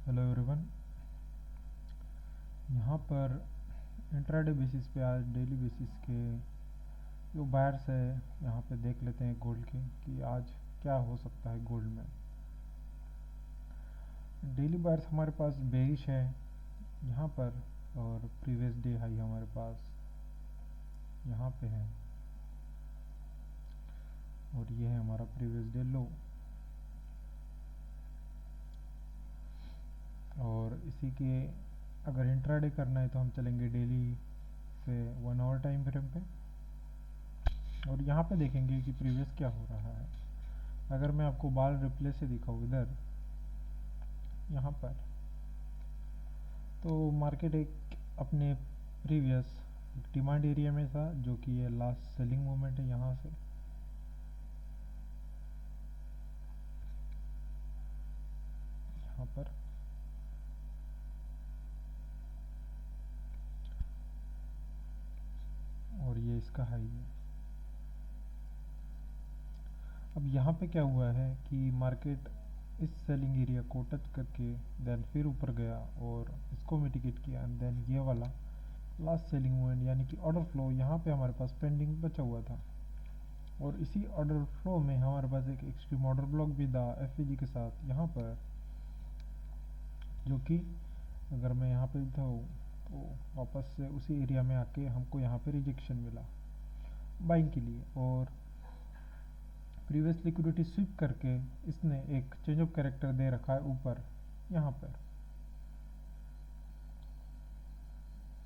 Hello everyone. यहाँ पर intraday basis पे आज डेली बेसिस के जो बायर्स है यहाँ पे देख लेते हैं गोल्ड के कि आज क्या हो सकता है गोल्ड में। डेली बायर्स हमारे पास बेरिश है यहाँ पर, और प्रीवियस डे हाई हमारे पास यहाँ पे है, और ये है हमारा प्रीवियस डे लो। और इसी के अगर इंट्राडे करना है तो हम चलेंगे डेली से 1 आवर टाइम फ्रेम पे, और यहाँ पे देखेंगे कि प्रीवियस क्या हो रहा है। अगर मैं आपको बाल रिप्लेस से दिखाऊँ इधर यहाँ पर, तो मार्केट एक अपने प्रीवियस डिमांड एरिया में था, जो कि ये लास्ट सेलिंग मूवमेंट है यहाँ से। यहाँ पर और ये इसका हाई है। अब यहाँ पे क्या हुआ है कि मार्केट इस सेलिंग एरिया को टच करके देन फिर ऊपर गया और इसको मिटिगेट किया, एंड देन ये वाला लास्ट सेलिंग मूवमेंट यानी कि ऑर्डर फ्लो यहाँ पे हमारे पास पेंडिंग बचा हुआ था। और इसी ऑर्डर फ्लो में हमारे पास एक एक्सट्रीम ऑर्डर ब्लॉक भी था एफईजी के साथ यहाँ पर, जो कि अगर मैं यहाँ पे था तो वापस से उसी एरिया में आके हमको यहाँ पे रिजेक्शन मिला बाइंग के लिए। और प्रीवियस लिक्विडिटी स्विप करके इसने एक चेंज ऑफ कैरेक्टर दे रखा है ऊपर यहाँ पर।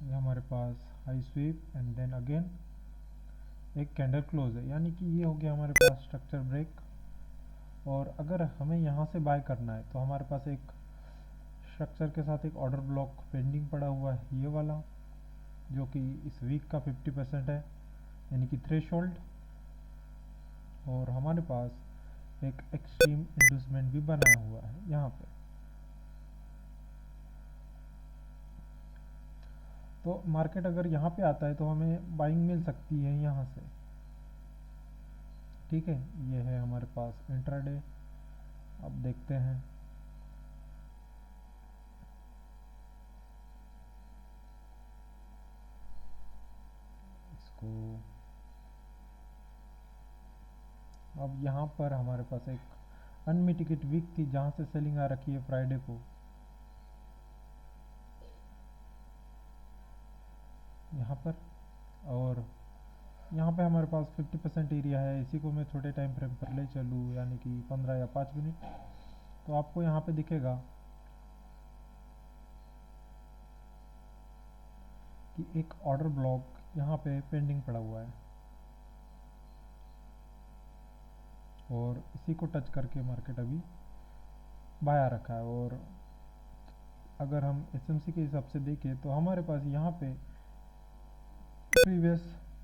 ये हमारे पास high sweep and then again एक कैंडल क्लोज है, यानी कि ये हो गया हमारे पास स्ट्रक्चर ब्रेक। और अगर हमें यहाँ से बाय करना है तो हमारे पास एक स्ट्रक्चर के साथ एक ऑर्डर ब्लॉक पेंडिंग पड़ा हुआ है, ये वाला, जो कि इस वीक का 50% है यानी कि थ्रेशोल्ड। और हमारे पास एक एक्सट्रीम इंड्यूसमेंट भी बनाया हुआ है यहाँ पे। तो मार्केट अगर यहाँ पे आता है तो हमें बाइंग मिल सकती है यहाँ से। ठीक है, ये है हमारे पास इंट्राडे। अब देखते हैं इसको। अब यहाँ पर हमारे पास एक अनमिटिगेट वीक थी जहाँ से सेलिंग आ रखी है फ्राइडे को यहाँ पर, और यहाँ पे हमारे पास 50% एरिया है। इसी को मैं छोटे टाइम फ्रेम पर ले चलूँ यानी कि 15 या 5 मिनट, तो आपको यहाँ पे दिखेगा कि एक ऑर्डर ब्लॉक यहाँ पे पेंडिंग पड़ा हुआ है, और इसी को टच करके मार्केट अभी बाय आ रखा है। और अगर हम एसएमसी के हिसाब से देखें तो हमारे पास यहाँ पे प्रीवियस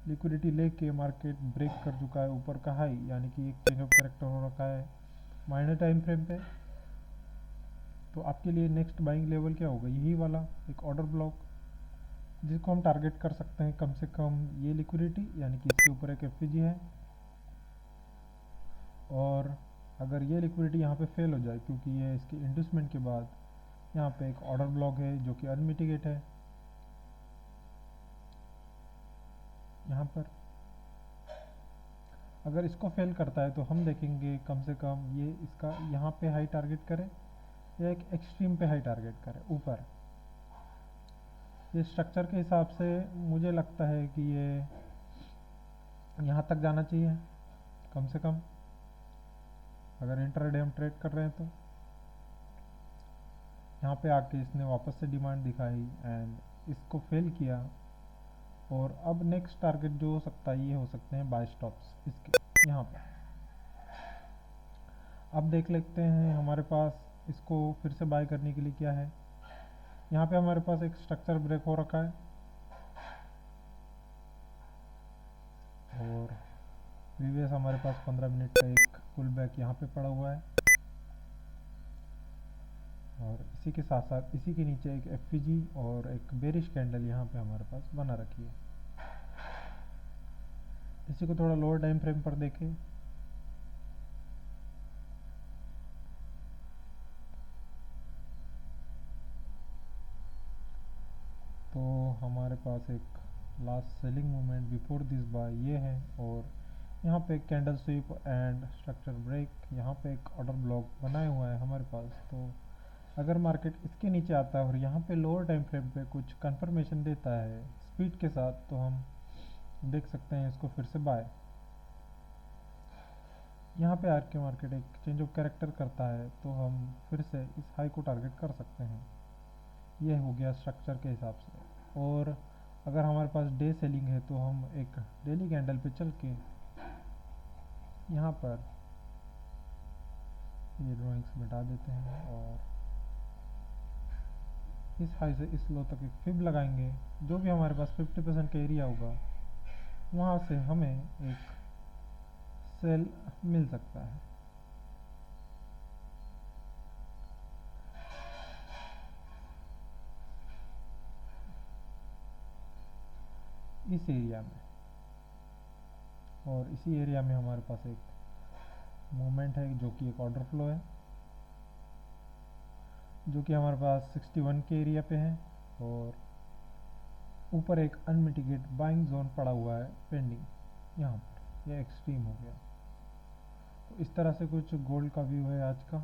लिक्विडिटी लेके मार्केट ब्रेक कर चुका है ऊपर का हाई, यानी कि एक चेंज ऑफ कैरेक्टर हो रखा है माइनर टाइम फ्रेम पे। तो आपके लिए नेक्स्ट बाइंग लेवल क्या होगा, यही वाला एक ऑर्डर ब्लॉक, जिसको हम टारगेट कर सकते हैं कम से कम ये लिक्विडिटी, यानी कि इसके ऊपर एक एफपीजी है। और अगर ये लिक्विडिटी यहाँ पे फेल हो जाए, क्योंकि ये इसके इंड्यूसमेंट के बाद यहाँ पे एक ऑर्डर ब्लॉक है जो कि अनमिटिगेट है यहाँ पर, अगर इसको फेल करता है तो हम देखेंगे कम से कम ये इसका यहाँ पे हाई टारगेट करे या एक एक्सट्रीम पे हाई टारगेट करे ऊपर। ये स्ट्रक्चर के हिसाब से मुझे लगता है कि ये यहाँ तक जाना चाहिए कम से कम, अगर इंट्राडे हम ट्रेड कर रहे हैं तो। यहाँ पे आके इसने वापस से डिमांड दिखाई एंड इसको फेल किया, और अब नेक्स्ट टारगेट जो हो सकता है ये हो सकते हैं बाय स्टॉप्स इसके यहाँ पर। अब देख लेते हैं हमारे पास इसको फिर से बाय करने के लिए क्या है। यहाँ पे हमारे पास एक स्ट्रक्चर ब्रेक हो रखा है, और प्रीवियस हमारे पास 15 मिनट का एक पुल बैक यहाँ पे पड़ा हुआ है, और इसी के साथ साथ इसी के नीचे एक एफपीजी और एक बेरिश कैंडल यहाँ पे हमारे पास बना रखी है। इसी को थोड़ा लोअर टाइम फ्रेम पर देखें, हमारे पास एक last selling movement before this buy ये है, और यहाँ पे एक candle sweep and structure break, यहाँ पे एक ऑर्डर ब्लॉक बनाया हुआ है हमारे पास। तो अगर मार्केट इसके नीचे आता है और यहाँ पे लोअर टाइम फ्रेम पे कुछ कंफर्मेशन देता है स्पीड के साथ, तो हम देख सकते हैं इसको फिर से बाय। यहाँ पे आके मार्केट एक चेंज ऑफ कैरेक्टर करता है तो हम फिर से इस हाई को टारगेट कर सकते हैं। ये हो गया स्ट्रक्चर के हिसाब से। और अगर हमारे पास डे सेलिंग है तो हम एक डेली कैंडल पे चल के यहाँ पर ये ड्राइंग्स मिटा देते हैं और इस हाई से इस लो तक एक फिब लगाएंगे। जो भी हमारे पास 50% का एरिया होगा वहाँ से हमें एक सेल मिल सकता है। इस एरिया में, और इसी एरिया में हमारे पास एक मूवमेंट है जो कि एक ऑर्डर फ्लो है, जो कि हमारे पास 61 के एरिया पे है, और ऊपर एक अनमिटिगेट बाइंग जोन पड़ा हुआ है पेंडिंग यहाँ पर। यह एक्सट्रीम हो गया। तो इस तरह से कुछ गोल्ड का व्यू है आज का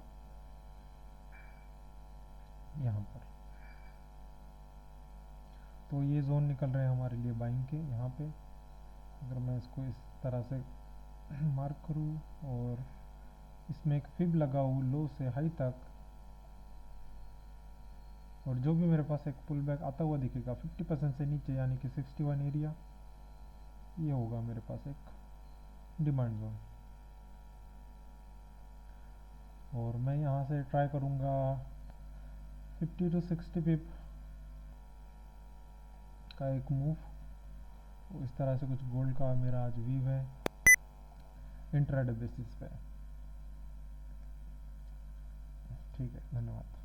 यहाँ पर। तो ये जोन निकल रहे हैं हमारे लिए बाइंग के यहाँ पे। अगर मैं इसको इस तरह से मार्क करूँ और इसमें एक फिब लगाऊँ लो से हाई तक, और जो भी मेरे पास एक पुल बैक आता हुआ दिखेगा 50% से नीचे यानी कि 61 एरिया, ये होगा मेरे पास एक डिमांड जोन। और मैं यहाँ से ट्राई करूँगा 50 to 60 पिप का एक मूव। तो इस तरह से कुछ गोल्ड का मेरा आज व्यू है इंट्राडे बेसिस पे। ठीक है, धन्यवाद।